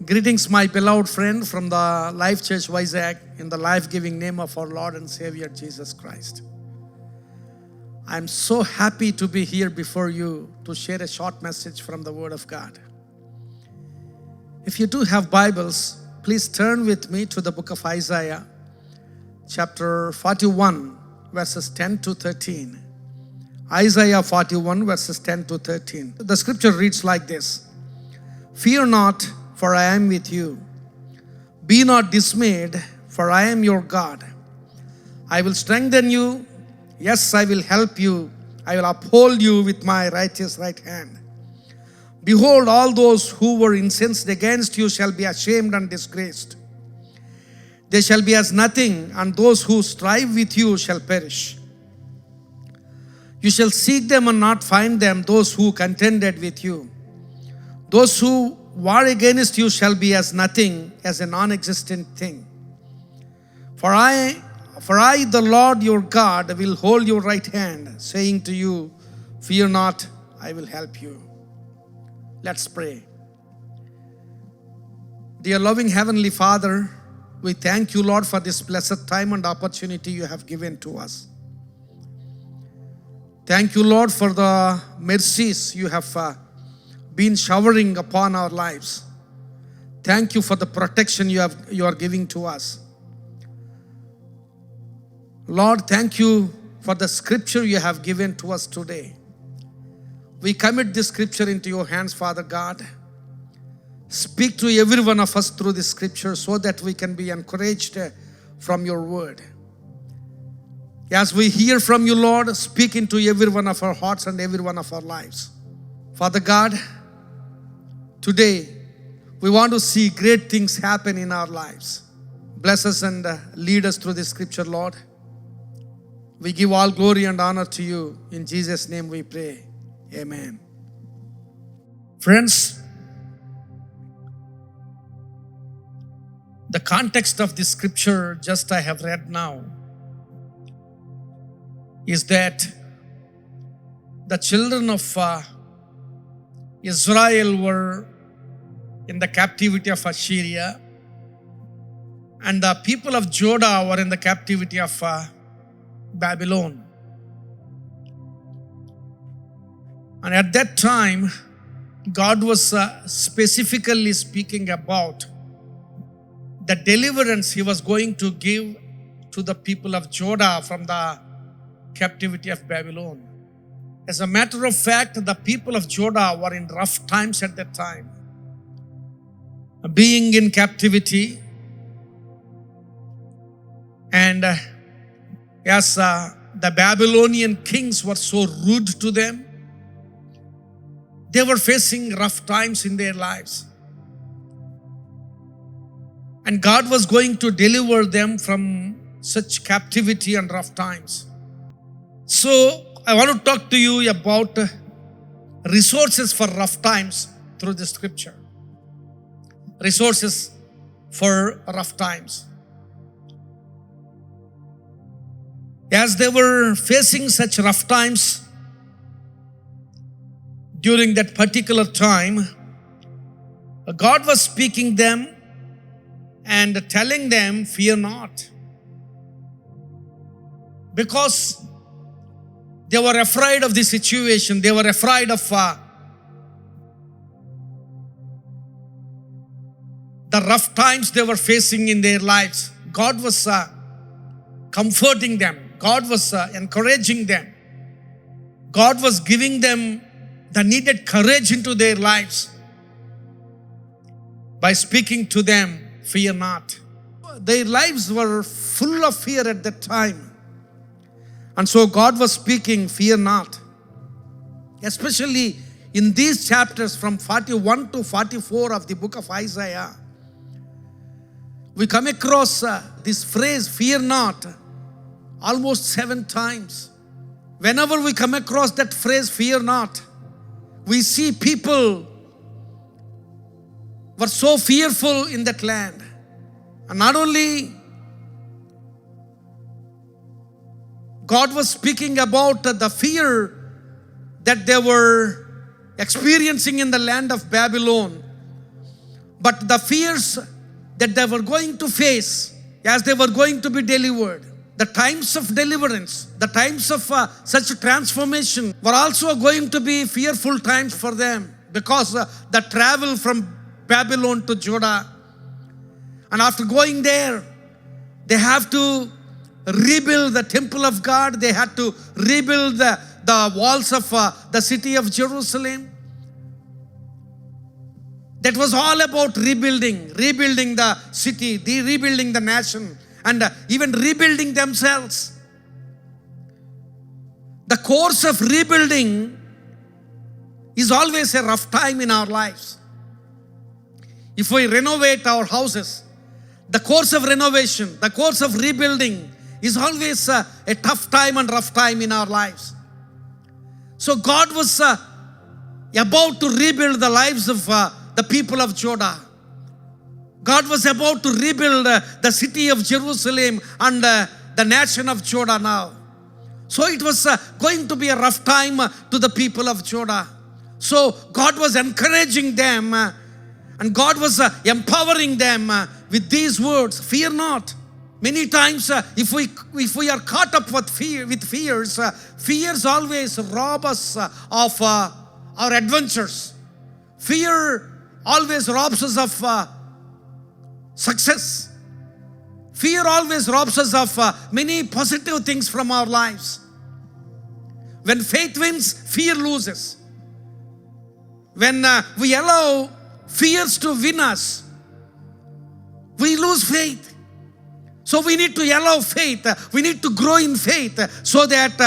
Greetings, my beloved friend from the Life Church Vizag, in the life-giving name of our Lord and Savior Jesus Christ. I'm so happy to be here before you to share a short message from the Word of God. If you do have Bibles, please turn with me to the book of Isaiah, chapter 41, verses 10 to 13. Isaiah 41, verses 10 to 13. The scripture reads like this: "Fear not, for I am with you. Be not dismayed, for I am your God. I will strengthen you. Yes, I will help you. I will uphold you with my righteous right hand. Behold, all those who were incensed against you shall be ashamed and disgraced. They shall be as nothing, and those who strive with you shall perish. You shall seek them and not find them, those who contended with you. Those who war against you shall be as nothing, as a non-existent thing. For I, the Lord your God, will hold your right hand, saying to you, fear not, I will help you." Let's pray. Dear loving Heavenly Father, we thank you, Lord, for this blessed time and opportunity you have given to us. Thank you, Lord, for the mercies you have been showering upon our lives. Thank you for the protection you are giving to us. Lord, thank you for the scripture you have given to us today. We commit this scripture into your hands, Father God. Speak to every one of us through this scripture so that we can be encouraged from your word. As we hear from you, Lord, speak into every one of our hearts and every one of our lives. Father God, today we want to see great things happen in our lives. Bless us and lead us through this scripture, Lord. We give all glory and honor to you. In Jesus' name we pray. Amen. Friends, the context of this scripture just I have read now is that the children of Israel were in the captivity of Assyria, and the people of Judah were in the captivity of Babylon. And at that time, God was specifically speaking about the deliverance He was going to give to the people of Judah from the captivity of Babylon. As a matter of fact, the people of Judah were in rough times at that time, being in captivity. And as the Babylonian kings were so rude to them, they were facing rough times in their lives. And God was going to deliver them from such captivity and rough times. So I want to talk to you about resources for rough times through the scripture. Resources for rough times. As they were facing such rough times during that particular time, God was speaking them and telling them, fear not. Because they were afraid of the situation. They were afraid of the rough times they were facing in their lives. God was comforting them. God was encouraging them. God was giving them the needed courage into their lives by speaking to them, fear not. Their lives were full of fear at that time. And so God was speaking, fear not. Especially in these chapters from 41 to 44 of the book of Isaiah, we come across this phrase, fear not, almost 7 times. Whenever we come across that phrase, fear not, we see people were so fearful in that land. And not only God was speaking about the fear that they were experiencing in the land of Babylon, But the fears that they were going to face as they were going to be delivered, the times of deliverance, the times of such transformation were also going to be fearful times for them, because the travel from Babylon to Judah, and after going there, they have to rebuild the temple of God. They had to rebuild the walls of the city of Jerusalem. That was all about rebuilding the city, rebuilding the nation, and even rebuilding themselves. The course of rebuilding is always a rough time in our lives. If we renovate our houses, the course of renovation, the course of rebuilding is always a tough time and rough time in our lives. So God was about to rebuild the lives of the people of Judah. God was about to rebuild the city of Jerusalem and the nation of Judah now. So it was going to be a rough time to the people of Judah. So God was encouraging them and God was empowering them with these words, fear not. Many times if we are caught up with fears, fears always rob us of our adventures. Fear always robs us of success. Fear always robs us of many positive things from our lives. When faith wins, fear loses. When we allow fears to win us, we lose faith. So we need to allow faith. We need to grow in faith so that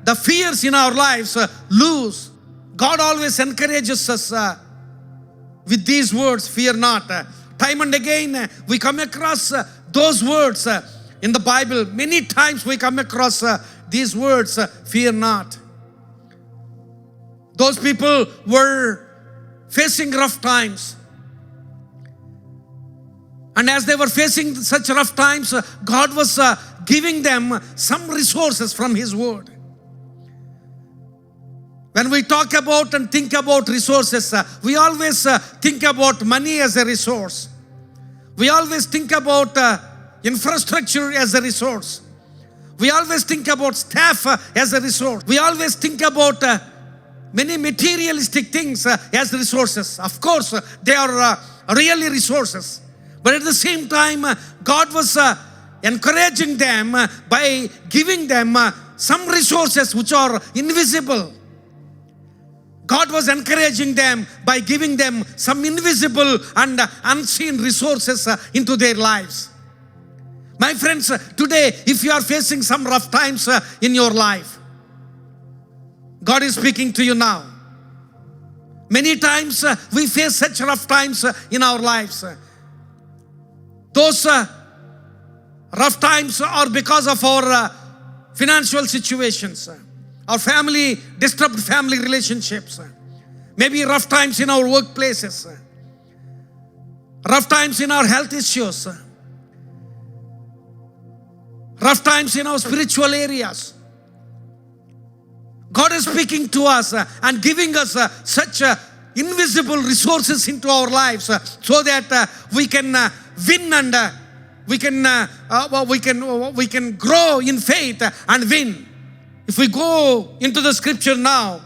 the fears in our lives lose. God always encourages us with these words, fear not. Time and again we come across those words in the Bible. Many times we come across these words, fear not. Those people were facing rough times. And as they were facing such rough times, God was giving them some resources from His Word. When we talk about and think about resources, we always think about money as a resource. We always think about infrastructure as a resource. We always think about staff as a resource. We always think about many materialistic things as resources. Of course, they are really resources. But at the same time, God was encouraging them by giving them some resources which are invisible. God was encouraging them by giving them some invisible and unseen resources into their lives. My friends, today, if you are facing some rough times in your life, God is speaking to you now. Many times we face such rough times in our lives. Those rough times are because of our financial situations, our disturbed family relationships, maybe rough times in our workplaces, rough times in our health issues, rough times in our spiritual areas. God is speaking to us and giving us such invisible resources into our lives so that we can win and we can grow in faith and win. If we go into the scripture now,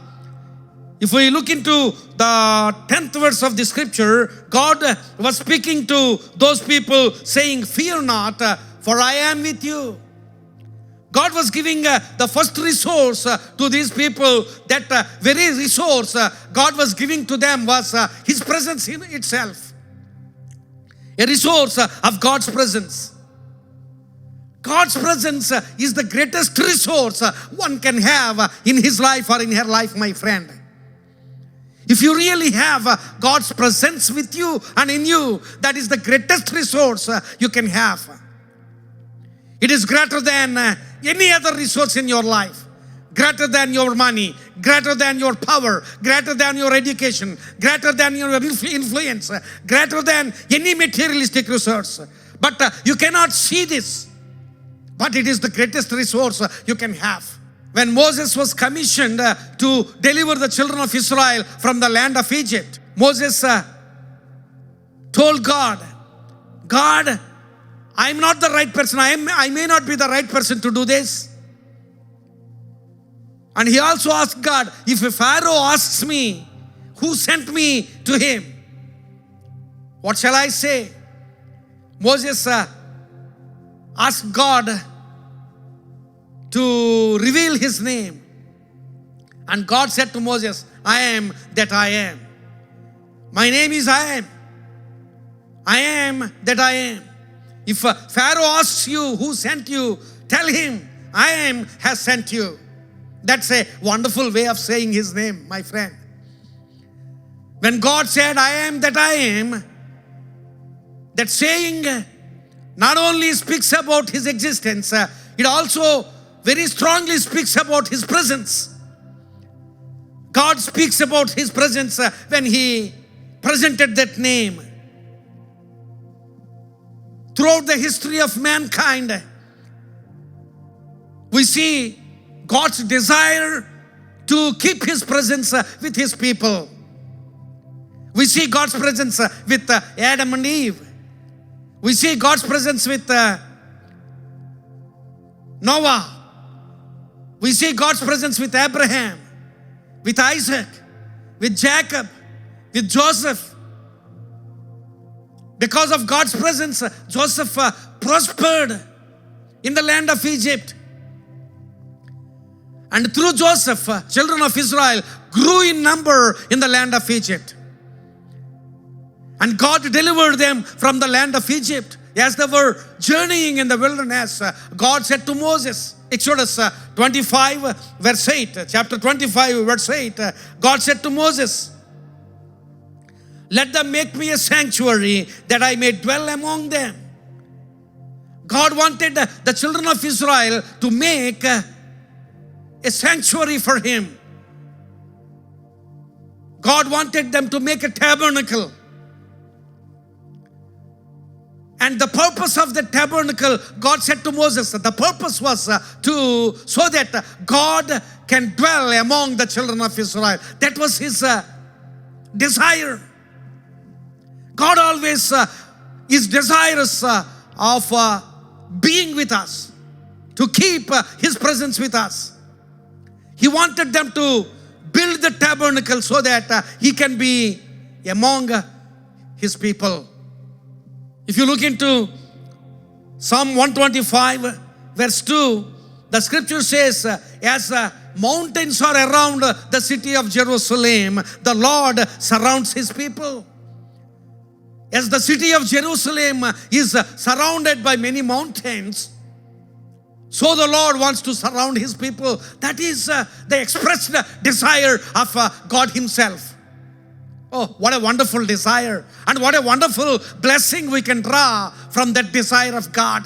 if we look into the 10th verse of the scripture, God was speaking to those people saying, fear not, for I am with you. God was giving the first resource to these people. That very resource God was giving to them was His presence in itself. A resource of God's presence. God's presence is the greatest resource one can have in his life or in her life, my friend. If you really have God's presence with you and in you, that is the greatest resource you can have. It is greater than any other resource in your life. Greater than your money, greater than your power, greater than your education, greater than your influence, greater than any materialistic resource. But you cannot see this. But it is the greatest resource you can have. When Moses was commissioned to deliver the children of Israel from the land of Egypt, Moses told God, God, I'm not the right person. I may not be the right person to do this. And he also asked God, if a Pharaoh asks me, who sent me to him? What shall I say? Moses asked God to reveal his name. And God said to Moses, I am that I am. My name is I am. I am that I am. If Pharaoh asks you who sent you, tell him, I am has sent you. That's a wonderful way of saying his name, my friend. When God said, I am that I am, that saying not only speaks about his existence, it also very strongly speaks about his presence. God speaks about his presence when he presented that name. Throughout the history of mankind, we see God's desire to keep his presence with his people. We see God's presence with Adam and Eve. We see God's presence with Noah. We see God's presence with Abraham, with Isaac, with Jacob, with Joseph. Because of God's presence, Joseph prospered in the land of Egypt. And through Joseph, children of Israel grew in number in the land of Egypt. And God delivered them from the land of Egypt. As they were journeying in the wilderness, God said to Moses, Exodus 25 verse 8, chapter 25 verse 8, God said to Moses, let them make me a sanctuary that I may dwell among them. God wanted the children of Israel to make a sanctuary for him. God wanted them to make a tabernacle. And the purpose of the tabernacle, God said to Moses, the purpose was so that God can dwell among the children of Israel. That was his desire. God always is desirous of being with us, to keep his presence with us. He wanted them to build the tabernacle so that he can be among his people. If you look into Psalm 125 verse 2, the scripture says, as mountains are around the city of Jerusalem, the Lord surrounds his people. As the city of Jerusalem is surrounded by many mountains, so the Lord wants to surround his people. That is the expressed desire of God himself. Oh, what a wonderful desire, and what a wonderful blessing we can draw from that desire of God.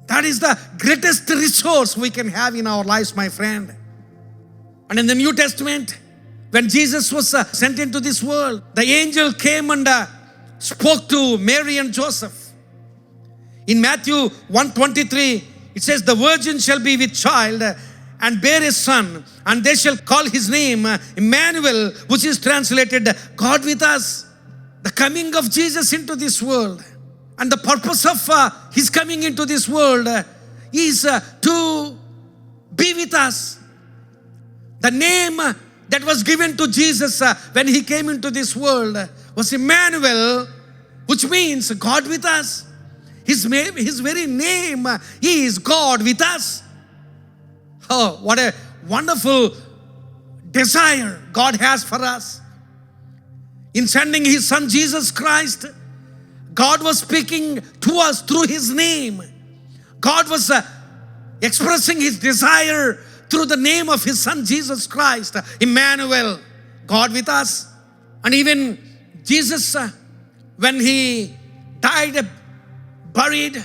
That is the greatest resource we can have in our lives, my friend. And in the New Testament, when Jesus was sent into this world, the angel came and spoke to Mary and Joseph. In Matthew 1:23, it says, the virgin shall be with child and bear a son, and they shall call his name Emmanuel, which is translated God with us. The coming of Jesus into this world, and the purpose of his coming into this world is to be with us. The name that was given to Jesus when he came into this world was Emmanuel, which means God with us. His very name is God with us. Oh, what a wonderful desire God has for us. In sending his son Jesus Christ, God was speaking to us through his name. God was expressing his desire through the name of his son Jesus Christ, Emmanuel, God with us. And even Jesus, when he died, buried,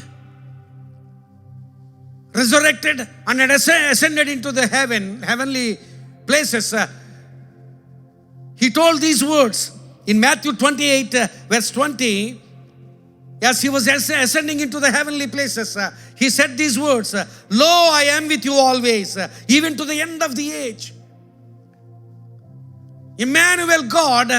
resurrected, and had ascended into the heavenly places, he told these words in Matthew 28 verse 20. As he was ascending into the heavenly places, he said these words, lo, I am with you always, even to the end of the age. Emmanuel, God,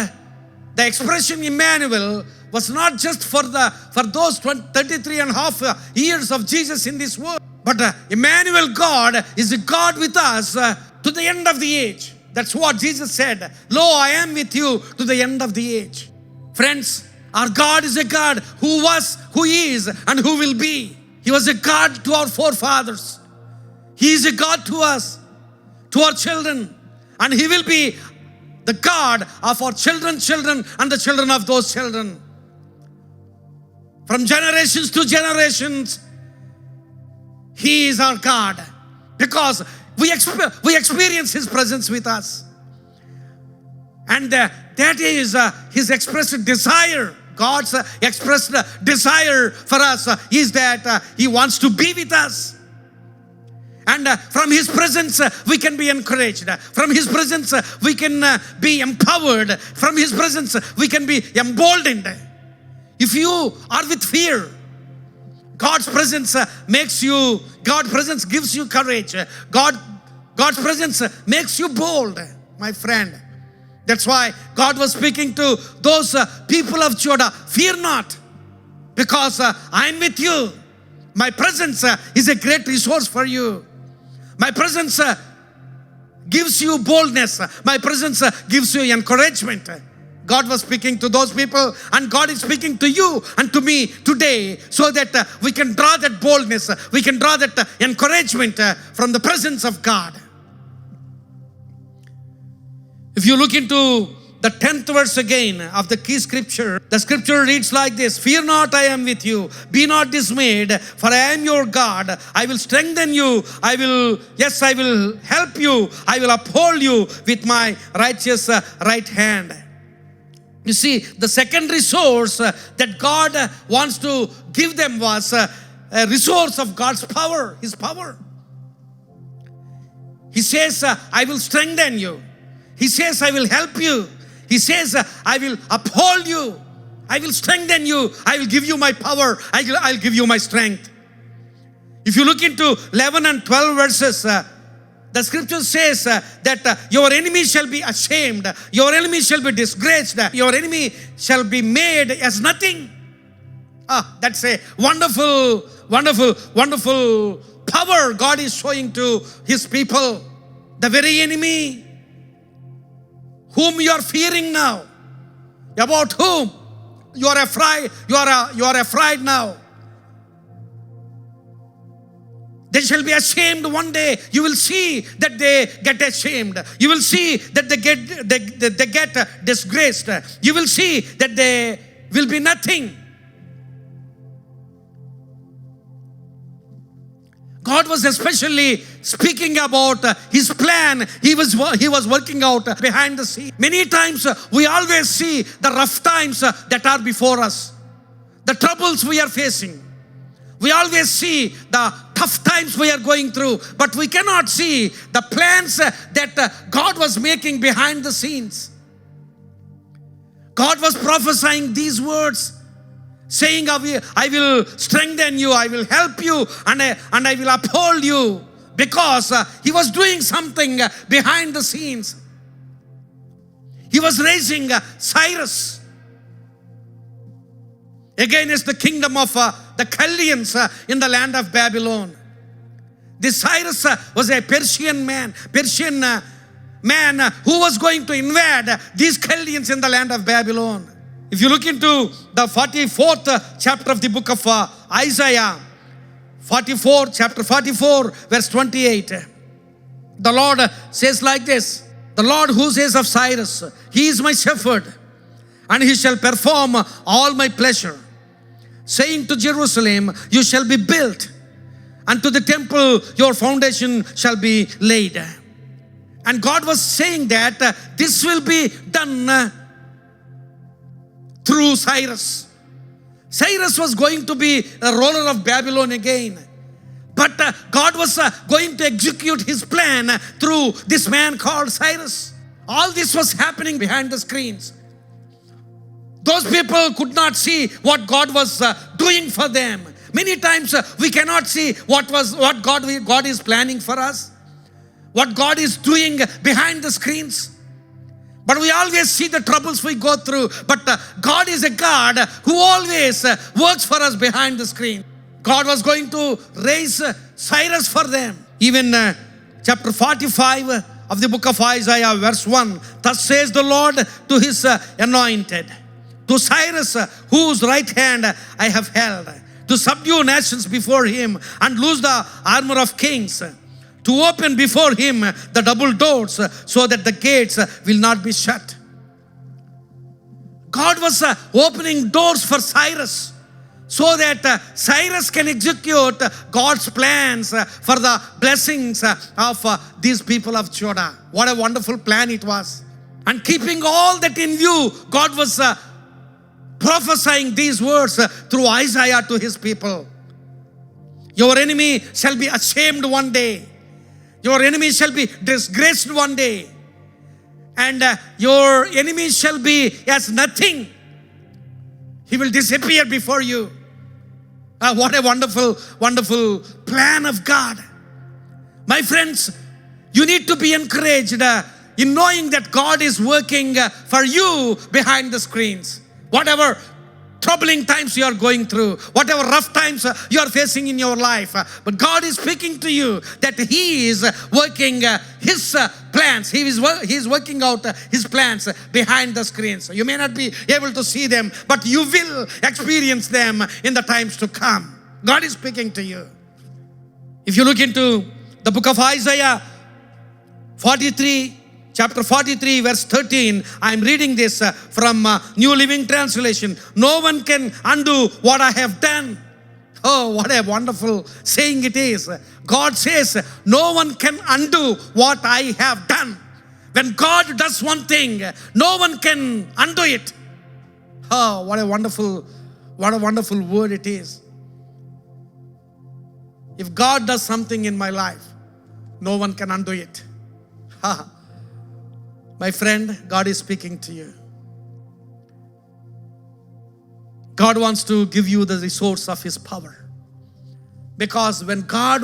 the expression Emmanuel was not just for those 33 and a half years of Jesus in this world, but Emmanuel, God, is a God with us to the end of the age. That's what Jesus said. Lo, I am with you to the end of the age. Friends, our God is a God who was, who is, and who will be. He was a God to our forefathers. He is a God to us, to our children, and He will be the God of our children's children and the children of those children. From generations to generations, He is our God, because we experience His presence with us. And that is His expressed desire. God's expressed desire for us is that He wants to be with us. And from His presence, we can be encouraged. From His presence, we can be empowered. From His presence, we can be emboldened. If you are with fear, God's presence God's presence gives you courage. God's presence makes you bold, my friend. That's why God was speaking to those people of Judah. Fear not, because I'm with you. My presence is a great resource for you. My presence gives you boldness. My presence gives you encouragement. God was speaking to those people, and God is speaking to you and to me today, so that we can draw that boldness, we can draw that encouragement from the presence of God. If you look into the 10th verse again of the key scripture, the scripture reads like this: Fear not, I am with you. Be not dismayed, for I am your God. I will strengthen you. I will help you. I will uphold you with my righteous right hand. You see, the second resource that God wants to give them was a resource of God's power, His power. He says, I will strengthen you. He says, I will help you. He says, I will uphold you. I will strengthen you. I will give you my power. I'll give you my strength. If you look into 11 and 12 verses, the scripture says that your enemy shall be ashamed, your enemy shall be disgraced, your enemy shall be made as nothing. That's a wonderful, wonderful, wonderful power God is showing to His people. The very enemy whom you are fearing now, about whom you are afraid, you are afraid now. They shall be ashamed one day. You will see that they get ashamed. You will see that they get disgraced. You will see that they will be nothing. God was especially speaking about His plan. He was working out behind the scene. Many times we always see the rough times that are before us, the troubles we are facing. We always see the tough times we are going through, but we cannot see the plans that God was making behind the scenes. God was prophesying these words, saying, I will strengthen you, I will help you, and I will uphold you, because He was doing something behind the scenes. He was raising Cyrus against the kingdom of the Chaldeans in the land of Babylon. This Cyrus was a Persian man who was going to invade these Chaldeans in the land of Babylon. If you look into the 44th chapter of the book of Isaiah, chapter 44, verse 28, the Lord says like this: The Lord who says of Cyrus, He is my shepherd, and He shall perform all my pleasure. Saying to Jerusalem, you shall be built, and to the temple your foundation shall be laid. And God was saying that this will be done through Cyrus. Cyrus was going to be a ruler of Babylon again. But God was going to execute His plan through this man called Cyrus. All this was happening behind the screens. Those people could not see what God was doing for them. Many times we cannot see what God is planning for us, what God is doing behind the screens. But we always see the troubles we go through. But God is a God who always works for us behind the screen. God was going to raise Cyrus for them. Even chapter 45 of the book of Isaiah, verse 1, thus says the Lord to his anointed, to Cyrus, whose right hand I have held, to subdue nations before him and loose the armor of kings, to open before him the double doors so that the gates will not be shut. God was opening doors for Cyrus so that Cyrus can execute God's plans for the blessings of these people of Judah. What a wonderful plan it was. And keeping all that in view, God was prophesying these words through Isaiah to his people. Your enemy shall be ashamed one day. Your enemy shall be disgraced one day. And your enemy shall be as nothing. He will disappear before you. What a wonderful, wonderful plan of God. My friends, you need to be encouraged in knowing that God is working for you behind the screens. Whatever troubling times you are going through, whatever rough times you are facing in your life, but God is speaking to you that He is working His plans. He is working out His plans behind the screens. You may not be able to see them, but you will experience them in the times to come. God is speaking to you. If you look into the book of Isaiah 43, chapter 43, verse 13, I am reading this from New Living Translation. No one can undo what I have done. Oh, what a wonderful saying it is. God says, no one can undo what I have done. When God does one thing, no one can undo it. Oh, what a wonderful word it is. If God does something in my life, no one can undo it. My friend, God is speaking to you. God wants to give you the resource of His power. Because when God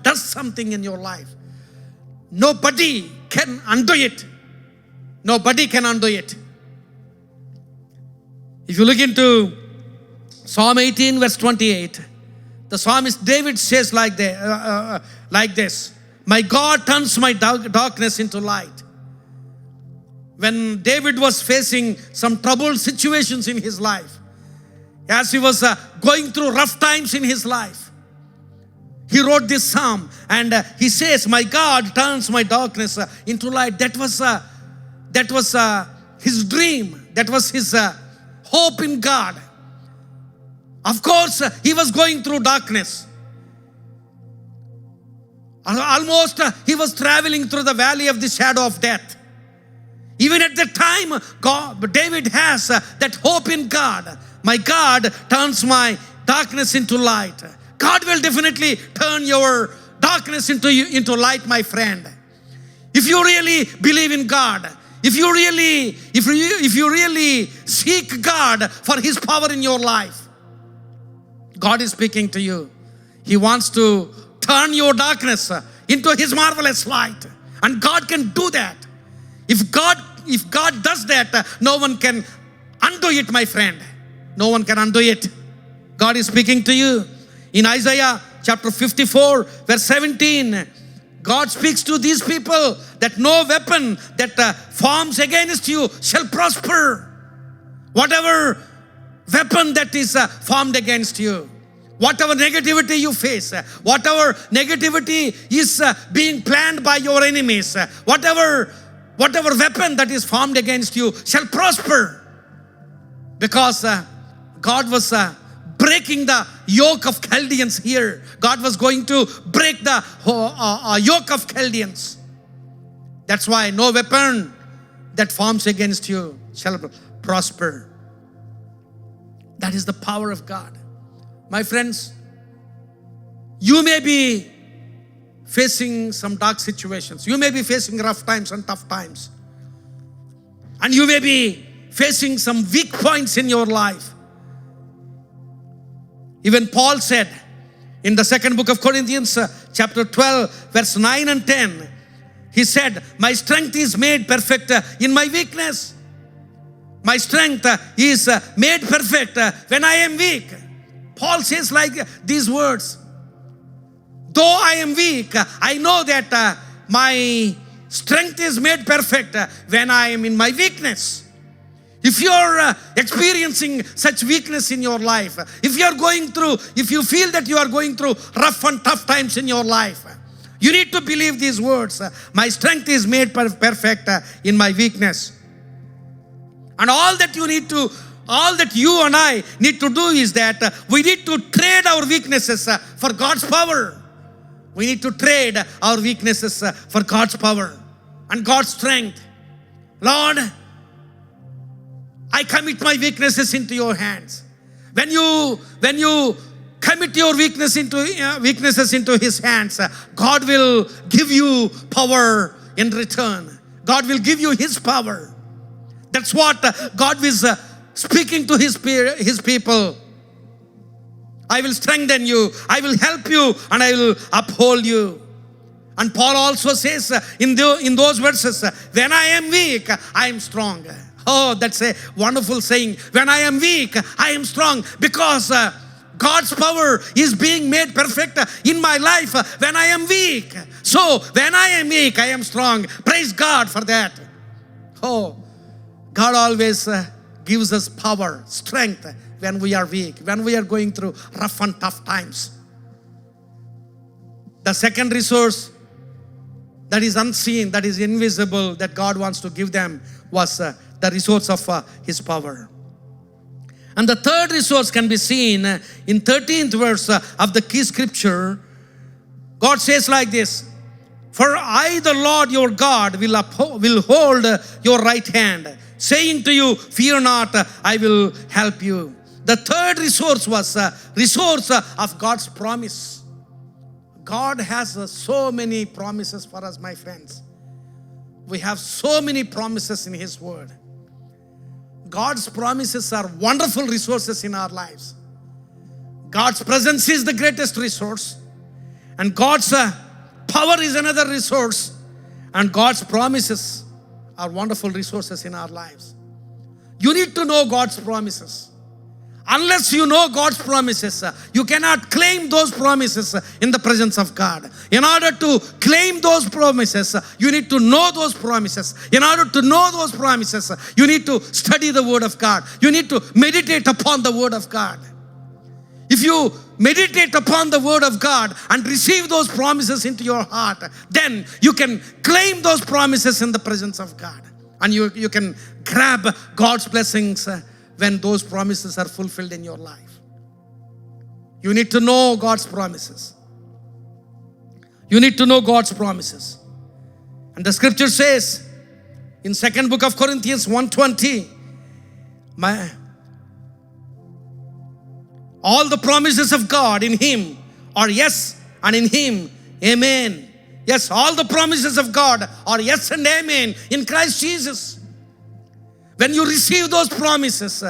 does something in your life, nobody can undo it. Nobody can undo it. If you look into Psalm 18, verse 28, the psalmist David says like this, my God turns my darkness into light. When David was facing some troubled situations in his life, as he was going through rough times in his life, he wrote this psalm and he says, my God turns my darkness into light. That was his dream. That was his hope in God. Of course, he was going through darkness. Almost he was traveling through the valley of the shadow of death. Even at that time, David has that hope in God. My God turns my darkness into light. God will definitely turn your darkness into light, my friend. If you really believe in God, if you really seek God for His power in your life, God is speaking to you. He wants to turn your darkness into His marvelous light. And God can do that. If God does that, no one can undo it, my friend. No one can undo it. God is speaking to you. In Isaiah chapter 54, verse 17, God speaks to these people that no weapon that forms against you shall prosper. Whatever weapon that is formed against you, whatever negativity you face, whatever negativity is being planned by your enemies, whatever weapon that is formed against you shall prosper. Because God was breaking the yoke of Chaldeans here. God was going to break the yoke of Chaldeans. That's why no weapon that forms against you shall prosper. That is the power of God. My friends, you may be facing some dark situations. You may be facing rough times and tough times. And you may be facing some weak points in your life. Even Paul said in the second book of Corinthians, chapter 12, verse 9 and 10, He said, my strength is made perfect in my weakness. My strength is made perfect when I am weak. Paul says like these words, though I am weak, I know that my strength is made perfect when I am in my weakness. If you're experiencing such weakness in your life, if you feel that you are going through rough and tough times in your life, you need to believe these words. My strength is made perfect in my weakness. And all that you and I need to do is that we need to trade our weaknesses for God's power. We need to trade our weaknesses for God's power and God's strength. Lord, I commit my weaknesses into your hands. When you commit your weaknesses into his hands, God will give you power in return. God will give you his power. That's what God is speaking to his people. I will strengthen you, I will help you, and I will uphold you. And Paul also says in those verses, when I am weak, I am strong. Oh, that's a wonderful saying. When I am weak, I am strong, because God's power is being made perfect in my life when I am weak. So when I am weak, I am strong. Praise God for that. Oh, God always gives us power, strength when we are weak, when we are going through rough and tough times. The second resource that is unseen, that is invisible, that God wants to give them was the resource of his power. And the third resource can be seen in 13th verse of the key scripture. God says like this, for I, the Lord your God, will hold your right hand, saying to you, fear not, I will help you. The third resource was resource of God's promise. God has so many promises for us, my friends. We have so many promises in his word. God's promises are wonderful resources in our lives. God's presence is the greatest resource, and God's power is another resource, and God's promises are wonderful resources in our lives. You need to know God's promises. Unless you know God's promises, you cannot claim those promises in the presence of God. In order to claim those promises, you need to know those promises. In order to know those promises, you need to study the Word of God. You need to meditate upon the Word of God. If you meditate upon the Word of God and receive those promises into your heart, then you can claim those promises in the presence of God. And you can grab God's blessings when those promises are fulfilled in your life. You need to know God's promises. You need to know God's promises. And the scripture says in 2nd book of Corinthians 1:20, all the promises of God in him are yes, and in him amen. Yes, all the promises of God are yes and amen in Christ Jesus. When you receive those promises,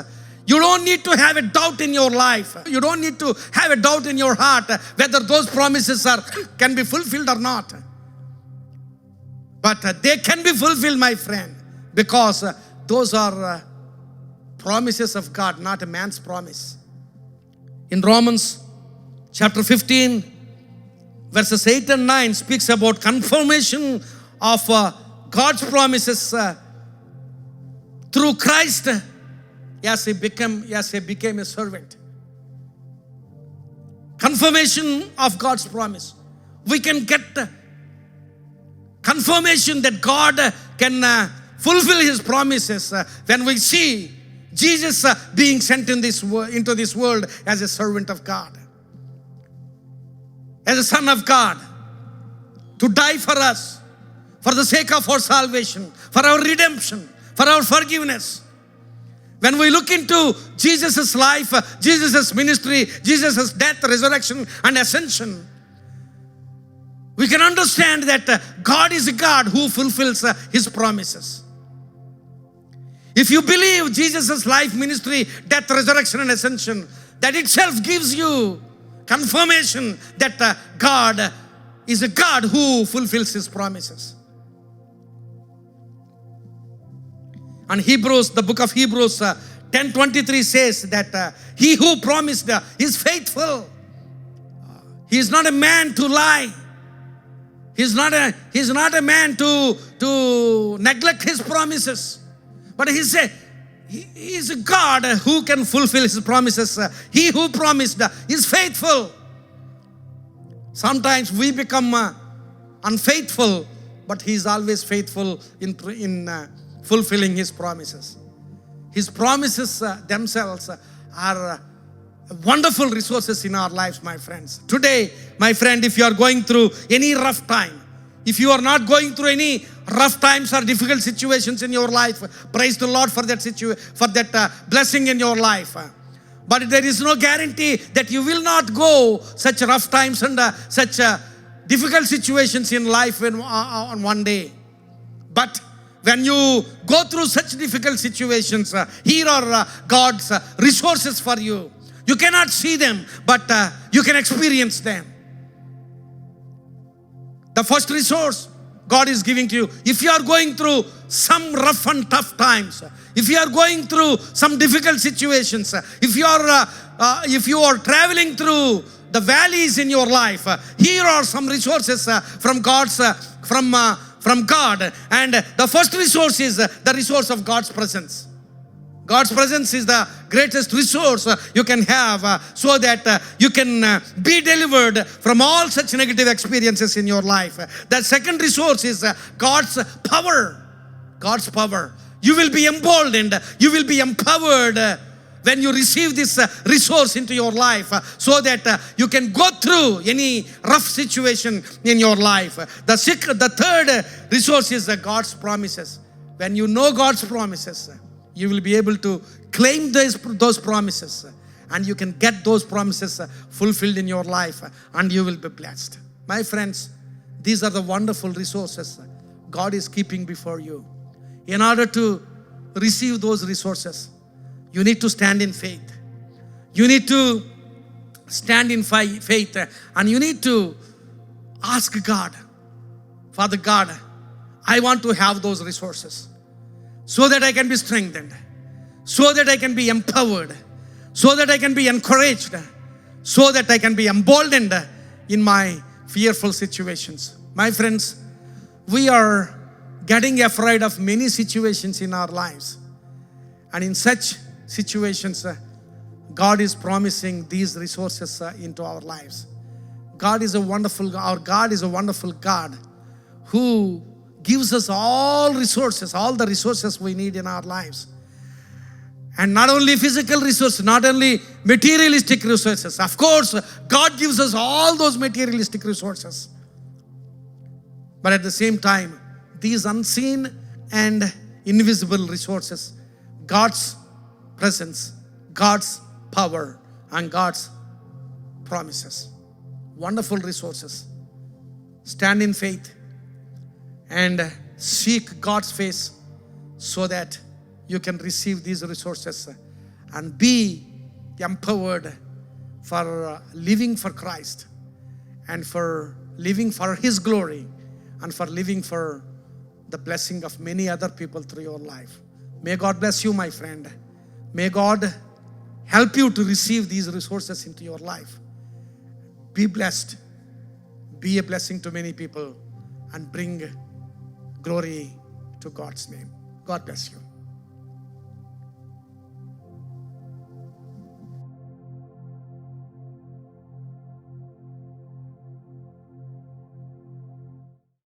you don't need to have a doubt in your life. You don't need to have a doubt in your heart whether those promises can be fulfilled or not. But they can be fulfilled, my friend, because those are promises of God, not a man's promise. In Romans chapter 15, verses 8 and 9 speaks about confirmation of God's promises through Christ, as he became a servant. Confirmation of God's promise. We can get confirmation that God can fulfill his promises when we see Jesus being sent into this world as a servant of God, as a son of God, to die for us, for the sake of our salvation, for our redemption, for our forgiveness. When we look into Jesus' life, Jesus' ministry, Jesus' death, resurrection, and ascension, we can understand that God is a God who fulfills his promises. If you believe Jesus' life, ministry, death, resurrection, and ascension, that itself gives you confirmation that God is a God who fulfills his promises. And Hebrews, the book of Hebrews 10:23 says that he who promised is faithful. He is not a man to lie. He's not a man to neglect his promises. But he said, he is a God who can fulfill his promises. He who promised is faithful. Sometimes we become unfaithful, but he is always faithful in fulfilling his promises. His promises themselves are wonderful resources in our lives, my friends. Today, my friend, if you are going through any rough time, if you are not going through any rough times or difficult situations in your life, praise the Lord for that blessing in your life. But there is no guarantee that you will not go such rough times and such difficult situations in life on one day. But when you go through such difficult situations, here are God's resources for you. You cannot see them, but you can experience them. The first resource God is giving to you, if you are going through some rough and tough times, if you are going through some difficult situations, if you are traveling through the valleys in your life, here are some resources from God. And the first resource is the resource of God's presence. God's presence is the greatest resource you can have so that you can be delivered from all such negative experiences in your life. The second resource is God's power. God's power. You will be emboldened. You will be empowered when you receive this resource into your life so that you can go through any rough situation in your life. The third resource is God's promises. When you know God's promises, you will be able to claim those promises, and you can get those promises fulfilled in your life, and you will be blessed. My friends, these are the wonderful resources God is keeping before you. In order to receive those resources, you need to stand in faith. You need to stand in faith, and you need to ask God, Father God, I want to have those resources, so that I can be strengthened, so that I can be empowered, so that I can be encouraged, so that I can be emboldened in my fearful situations. My friends, we are getting afraid of many situations in our lives. And in such situations, God is promising these resources into our lives. Our God is a wonderful God who gives us all the resources we need in our lives. And not only physical resources, not only materialistic resources. Of course, God gives us all those materialistic resources. But at the same time, these unseen and invisible resources, God's presence, God's power, and God's promises. Wonderful resources. Stand in faith and seek God's face so that you can receive these resources and be empowered for living for Christ and for living for His glory and for living for the blessing of many other people through your life. May God bless you, my friend. May God help you to receive these resources into your life. Be blessed. Be a blessing to many people and bring glory to God's name. God bless you.